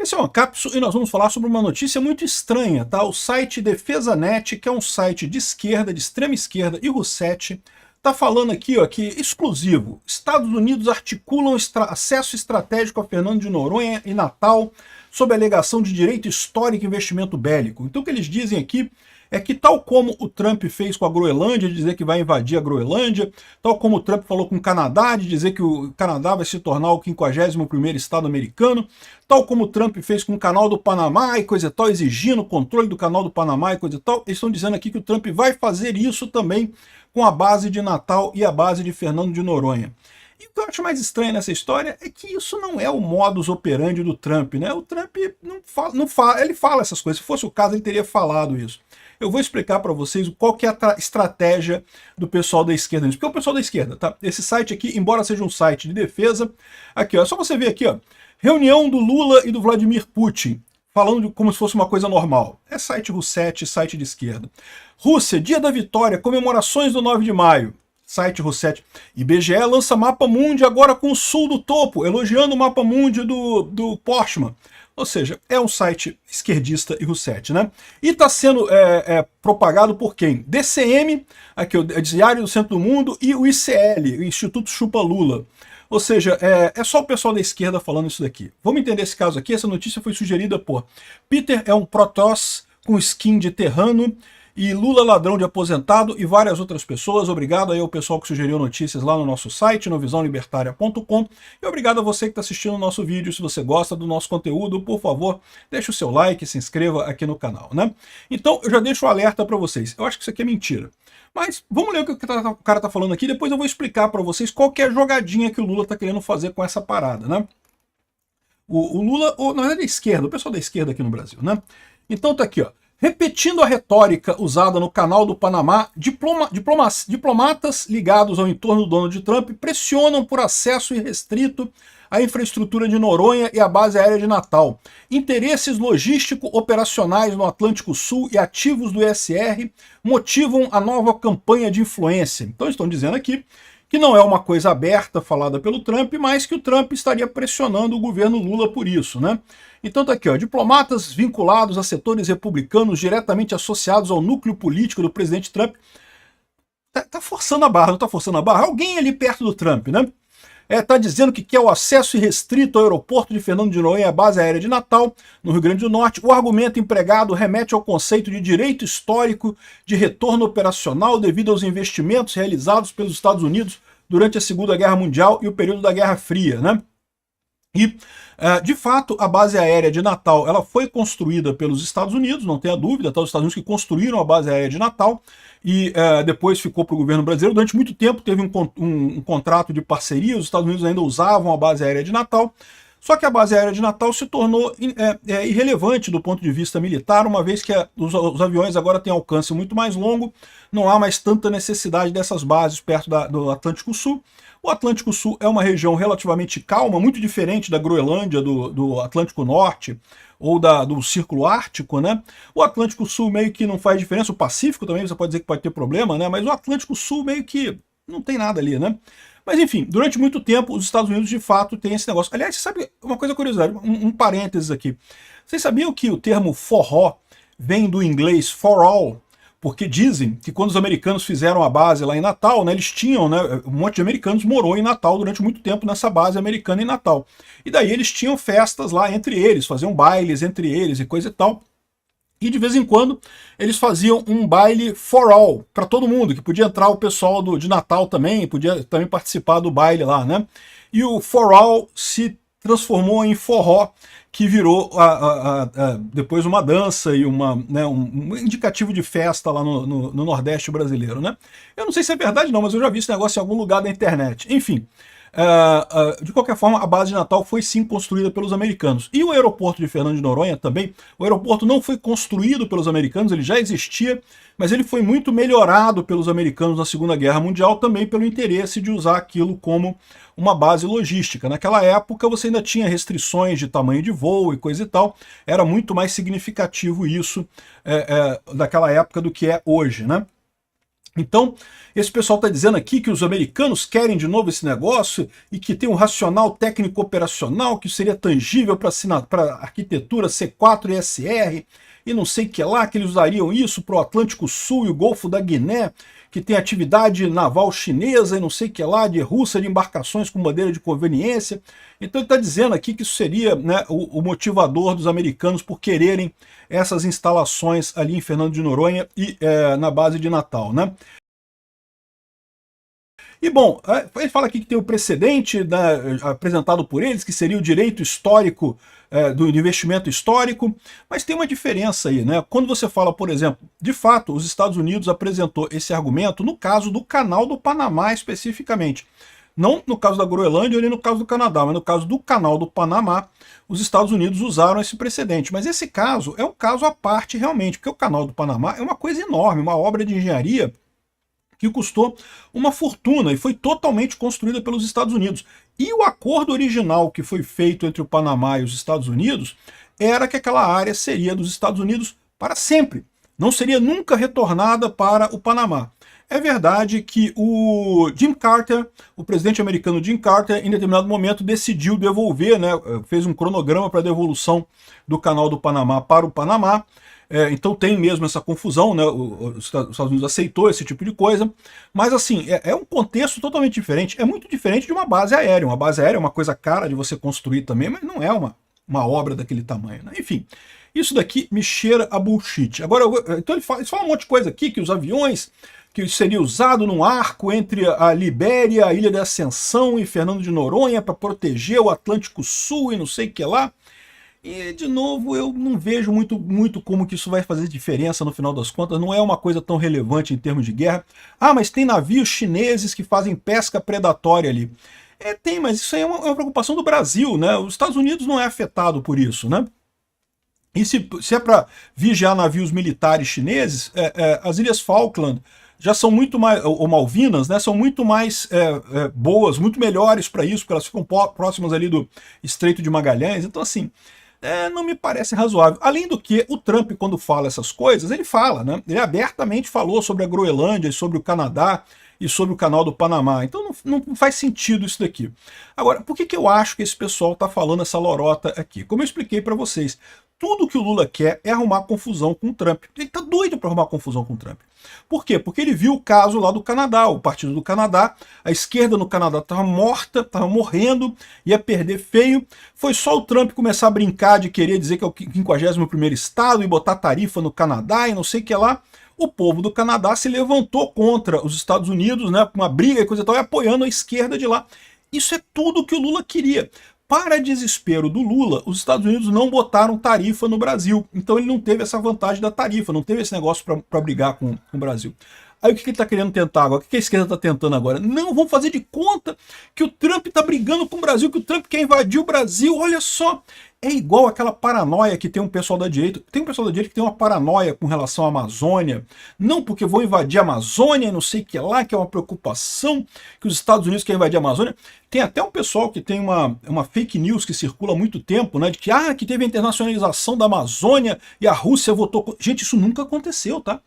Esse é uma cápsula e nós vamos falar sobre uma notícia muito estranha, tá? O site DefesaNet, que é um site de esquerda, de extrema esquerda, e Roussetti, tá falando aqui, ó, que exclusivo. Estados Unidos articulam acesso estratégico a Fernando de Noronha e Natal sob alegação de direito histórico e investimento bélico. Então o que eles dizem aqui é que, tal como o Trump fez com a Groenlândia, de dizer que vai invadir a Groenlândia, tal como o Trump falou com o Canadá, de dizer que o Canadá vai se tornar o 51º estado americano, tal como o Trump fez com o canal do Panamá e coisa e tal, exigindo o controle do canal do Panamá e coisa e tal, eles estão dizendo aqui que o Trump vai fazer isso também com a base de Natal e a base de Fernando de Noronha. E o que eu acho mais estranho nessa história é que isso não é o modus operandi do Trump, né? O Trump não fala, ele fala essas coisas. Se fosse o caso, ele teria falado isso. Eu vou explicar para vocês qual que é a estratégia do pessoal da esquerda nisso. Porque o pessoal da esquerda, tá? Esse site aqui, embora seja um site de defesa, aqui, ó, é só você ver aqui, ó, reunião do Lula e do Vladimir Putin, falando como se fosse uma coisa normal. É site Roussetti, site de esquerda. Rússia, dia da vitória, comemorações do 9 de maio. Site Roussetti. IBGE lança mapa mundi agora com o sul do topo, elogiando o mapa mundi do Portman. Ou seja, é um site esquerdista e Roussetti, né? E está sendo propagado por quem? DCM, aqui, o Diário do Centro do Mundo, e o ICL, o Instituto Chupa Lula. Ou seja, é só o pessoal da esquerda falando isso daqui. Vamos entender esse caso aqui. Essa notícia foi sugerida por Peter, é um Protoss com skin de terrano, e Lula ladrão de aposentado, e várias outras pessoas. Obrigado aí ao pessoal que sugeriu notícias lá no nosso site, no visãolibertaria.com, e obrigado a você que está assistindo o nosso vídeo. Se você gosta do nosso conteúdo, por favor, deixe o seu like, se inscreva aqui no canal, né? Então, eu já deixo o alerta para vocês. Eu acho que isso aqui é mentira. Mas vamos ler o que o cara está falando aqui, depois eu vou explicar para vocês qual que é a jogadinha que o Lula está querendo fazer com essa parada, né? O Lula, na verdade, a esquerda, o pessoal da esquerda aqui no Brasil, né? Então tá aqui, ó. Repetindo a retórica usada no canal do Panamá, diplomatas ligados ao entorno do Donald Trump pressionam por acesso irrestrito à infraestrutura de Noronha e à base aérea de Natal. Interesses logístico-operacionais no Atlântico Sul e ativos do ESR motivam a nova campanha de influência. Então estão dizendo aqui que não é uma coisa aberta falada pelo Trump, mas que o Trump estaria pressionando o governo Lula por isso, né? Então tá aqui, ó, diplomatas vinculados a setores republicanos diretamente associados ao núcleo político do presidente Trump. Tá forçando a barra, não tá forçando a barra? Alguém ali perto do Trump, né? Tá dizendo que quer o acesso irrestrito ao aeroporto de Fernando de Noronha e à base aérea de Natal, no Rio Grande do Norte. O argumento empregado remete ao conceito de direito histórico de retorno operacional devido aos investimentos realizados pelos Estados Unidos durante a Segunda Guerra Mundial e o período da Guerra Fria, né? E, de fato, a base aérea de Natal ela foi construída pelos Estados Unidos, não tenha dúvida, tá? Os Estados Unidos que construíram a base aérea de Natal, e depois ficou para o governo brasileiro. Durante muito tempo teve um contrato de parceria, os Estados Unidos ainda usavam a base aérea de Natal, só que a base aérea de Natal se tornou irrelevante do ponto de vista militar, uma vez que os aviões agora têm alcance muito mais longo, não há mais tanta necessidade dessas bases perto do Atlântico Sul. O Atlântico Sul é uma região relativamente calma, muito diferente da Groenlândia, do Atlântico Norte, ou do Círculo Ártico, né? O Atlântico Sul meio que não faz diferença, o Pacífico também você pode dizer que pode ter problema, né? Mas o Atlântico Sul meio que não tem nada ali, né? Mas enfim, durante muito tempo os Estados Unidos de fato têm esse negócio. Aliás, você sabe uma coisa curiosa, um parênteses aqui. Vocês sabiam que o termo forró vem do inglês for all? Porque dizem que quando os americanos fizeram a base lá em Natal, né, eles tinham, né, um monte de americanos morou em Natal durante muito tempo nessa base americana em Natal. E daí eles tinham festas lá entre eles, faziam bailes entre eles e coisa e tal. E de vez em quando eles faziam um baile for all, para todo mundo, que podia entrar o pessoal de Natal também, podia também participar do baile lá, né? E o for all se transformou em forró, que virou depois uma dança e um indicativo de festa lá no Nordeste brasileiro, né? Eu não sei se é verdade não, mas eu já vi esse negócio em algum lugar da internet. Enfim, de qualquer forma, a base de Natal foi sim construída pelos americanos. E o aeroporto de Fernando de Noronha também, o aeroporto não foi construído pelos americanos, ele já existia, mas ele foi muito melhorado pelos americanos na Segunda Guerra Mundial, também pelo interesse de usar aquilo como uma base logística. Naquela época você ainda tinha restrições de tamanho de voo e coisa e tal, era muito mais significativo isso naquela época do que é hoje, né? Então, esse pessoal está dizendo aqui que os americanos querem de novo esse negócio e que tem um racional técnico operacional que seria tangível para a arquitetura C4 e SR e não sei o que lá, que eles usariam isso para o Atlântico Sul e o Golfo da Guiné, que tem atividade naval chinesa e não sei o que lá, de Rússia, de embarcações com bandeira de conveniência. Então ele está dizendo aqui que isso seria, né, o motivador dos americanos por quererem essas instalações ali em Fernando de Noronha e na base de Natal, né? E bom, ele fala aqui que tem o precedente, né, apresentado por eles, que seria o direito histórico do investimento histórico, mas tem uma diferença aí, né? Quando você fala, por exemplo, de fato, os Estados Unidos apresentou esse argumento no caso do Canal do Panamá especificamente. Não no caso da Groenlândia nem no caso do Canadá, mas no caso do Canal do Panamá, os Estados Unidos usaram esse precedente. Mas esse caso é um caso à parte realmente, porque o Canal do Panamá é uma coisa enorme, uma obra de engenharia que custou uma fortuna e foi totalmente construída pelos Estados Unidos. E o acordo original que foi feito entre o Panamá e os Estados Unidos era que aquela área seria dos Estados Unidos para sempre. Não seria nunca retornada para o Panamá. É verdade que o Jim Carter, o presidente americano Jim Carter, em determinado momento decidiu devolver, né, fez um cronograma para a devolução do Canal do Panamá para o Panamá. Então tem mesmo essa confusão, né? Os Estados Unidos aceitou esse tipo de coisa, mas assim, é um contexto totalmente diferente, é muito diferente de uma base aérea. Uma base aérea é uma coisa cara de você construir também, mas não é uma obra daquele tamanho, né? Enfim, isso daqui me cheira a bullshit. Agora, então ele fala um monte de coisa aqui, que os aviões, que seria usado num arco entre a Libéria, a Ilha da Ascensão e Fernando de Noronha para proteger o Atlântico Sul e não sei o que lá. E, de novo, eu não vejo muito como que isso vai fazer diferença no final das contas, não é uma coisa tão relevante em termos de guerra. Ah, mas tem navios chineses que fazem pesca predatória ali. Tem, mas isso aí é uma preocupação do Brasil, né? Os Estados Unidos não é afetado por isso, né? E se é para vigiar navios militares chineses, as Ilhas Falkland já são muito mais, ou Malvinas, né, são muito mais boas, muito melhores para isso, porque elas ficam próximas ali do Estreito de Magalhães, então assim, não me parece razoável. Além do que, o Trump, quando fala essas coisas, ele fala, né? Ele abertamente falou sobre a Groenlândia, sobre o Canadá e sobre o Canal do Panamá. Então não faz sentido isso daqui. Agora, por que eu acho que esse pessoal está falando essa lorota aqui? Como eu expliquei para vocês, tudo que o Lula quer é arrumar confusão com o Trump. Ele está doido para arrumar confusão com o Trump. Por quê? Porque ele viu o caso lá do Canadá, o partido do Canadá, a esquerda no Canadá estava morta, estava morrendo, ia perder feio. Foi só o Trump começar a brincar de querer dizer que é o 51º estado e botar tarifa no Canadá e não sei o que lá. O povo do Canadá se levantou contra os Estados Unidos, né, com uma briga e coisa e tal, e apoiando a esquerda de lá. Isso é tudo que o Lula queria. Para desespero do Lula, os Estados Unidos não botaram tarifa no Brasil. Então ele não teve essa vantagem da tarifa, não teve esse negócio para brigar com o Brasil. Aí o que ele está querendo tentar agora? O que a esquerda está tentando agora? Não, vamos fazer de conta que o Trump está brigando com o Brasil, que o Trump quer invadir o Brasil. Olha só, é igual aquela paranoia que tem um pessoal da direita. Tem um pessoal da direita que tem uma paranoia com relação à Amazônia. Não, porque vou invadir a Amazônia, não sei o que lá, que é uma preocupação que os Estados Unidos querem invadir a Amazônia. Tem até um pessoal que tem uma fake news que circula há muito tempo, né? De que teve a internacionalização da Amazônia e a Rússia votou... Gente, isso nunca aconteceu, tá?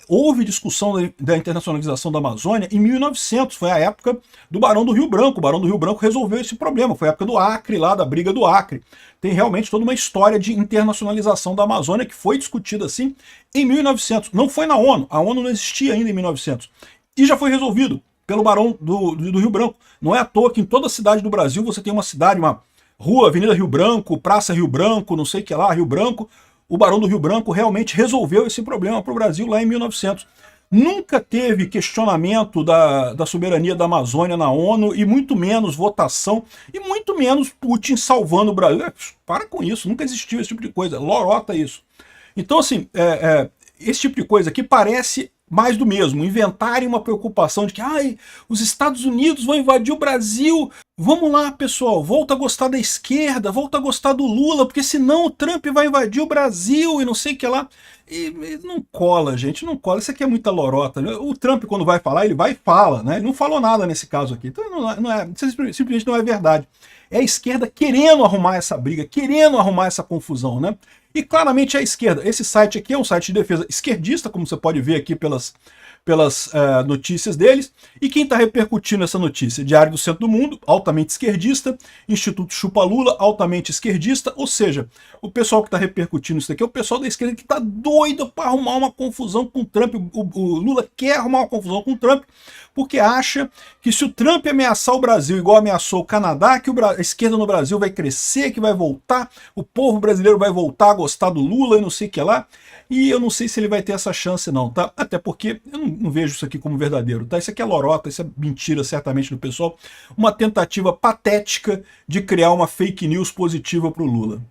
Houve discussão da internacionalização da Amazônia em 1900, foi a época do Barão do Rio Branco. O Barão do Rio Branco resolveu esse problema, foi a época do Acre, lá da briga do Acre. Tem realmente toda uma história de internacionalização da Amazônia que foi discutida assim em 1900. Não foi na ONU, a ONU não existia ainda em 1900. E já foi resolvido pelo Barão do Rio Branco. Não é à toa que em toda cidade do Brasil você tem uma cidade, uma rua, Avenida Rio Branco, Praça Rio Branco, não sei o que lá, Rio Branco. O Barão do Rio Branco realmente resolveu esse problema para o Brasil lá em 1900. Nunca teve questionamento da soberania da Amazônia na ONU, e muito menos votação, e muito menos Putin salvando o Brasil. Para com isso, nunca existiu esse tipo de coisa, lorota isso. Então, assim, esse tipo de coisa aqui parece mais do mesmo, inventarem uma preocupação de que os Estados Unidos vão invadir o Brasil. Vamos lá, pessoal, volta a gostar da esquerda, volta a gostar do Lula, porque senão o Trump vai invadir o Brasil e não sei o que lá. E não cola, gente, não cola. Isso aqui é muita lorota. O Trump, quando vai falar, ele vai e fala, né? Ele não falou nada nesse caso aqui. Então simplesmente não é verdade. É a esquerda querendo arrumar essa briga, querendo arrumar essa confusão, né? E claramente é a esquerda. Esse site aqui é um site de defesa esquerdista, como você pode ver aqui pelas notícias deles. E quem está repercutindo essa notícia? Diário do Centro do Mundo, altamente esquerdista, Instituto Chupa Lula, altamente esquerdista, ou seja, o pessoal que está repercutindo isso daqui é o pessoal da esquerda que está doido para arrumar uma confusão com o Trump. O Lula quer arrumar uma confusão com o Trump, porque acha que se o Trump ameaçar o Brasil igual ameaçou o Canadá, que a esquerda no Brasil vai crescer, que vai voltar, o povo brasileiro vai voltar a gostar do Lula e não sei o que lá. E eu não sei se ele vai ter essa chance não, tá? Até porque eu não vejo isso aqui como verdadeiro, tá? Isso aqui é lorota, isso é mentira certamente do pessoal. Uma tentativa patética de criar uma fake news positiva para o Lula.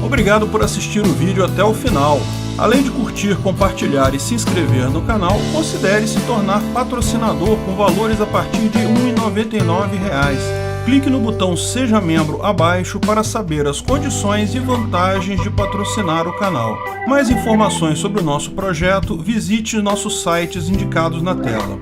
Obrigado por assistir o vídeo até o final. Além de curtir, compartilhar e se inscrever no canal, considere se tornar patrocinador com valores a partir de R$ 1,99. Clique no botão Seja Membro abaixo para saber as condições e vantagens de patrocinar o canal. Mais informações sobre o nosso projeto, visite nossos sites indicados na tela.